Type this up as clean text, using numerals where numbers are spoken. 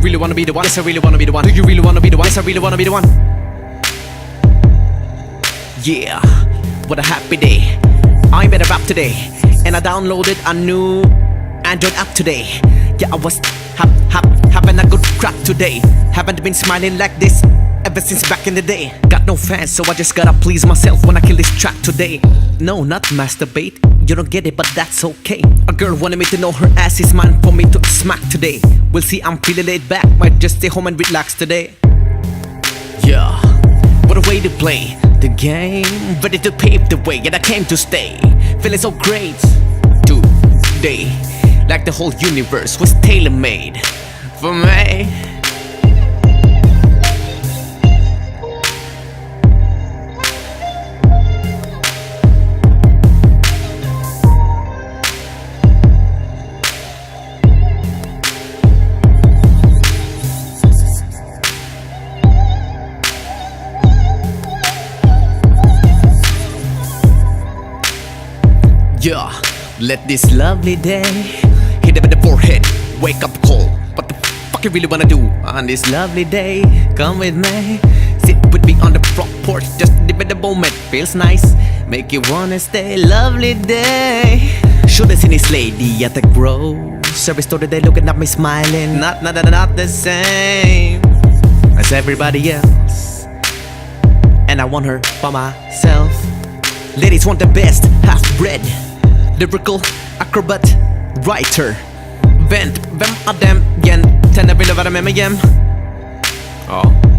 really wanna be the one? Yes, I really wanna be the one. Do you really wanna be the one? Yes, I really wanna be the one. Yeah, what a happy day. I made a rap today, and I downloaded a new Android app today. Yeah, I was having a good crap today. Haven't been smiling like this ever since back in the day. Got no fans, so I just gotta please myself when I kill this track today. No, not masturbate, you don't get it, but that's okay. A girl wanted me to know her ass is mine for me to smack today. We'll see, I'm feeling laid back, might just stay home and relax today. Yeah, what a way to play the game, ready to pave the way, and I came to stay. Feeling so great today, like the whole universe was tailor-made for me. Yeah, let this lovely day hit him in the forehead, wake up call. What the fuck you really wanna do on this lovely day? Come with me, sit with me on the front porch, just live in the moment, feels nice, make you wanna stay. Lovely day. Should have seen this lady at the grocery store today, looking at me smiling. Not the same as everybody else, and I want her for myself. Ladies want the best, half-bred, lyrical acrobat, writer. Vem av dem igen tänder vill vara med mig igen. Ja.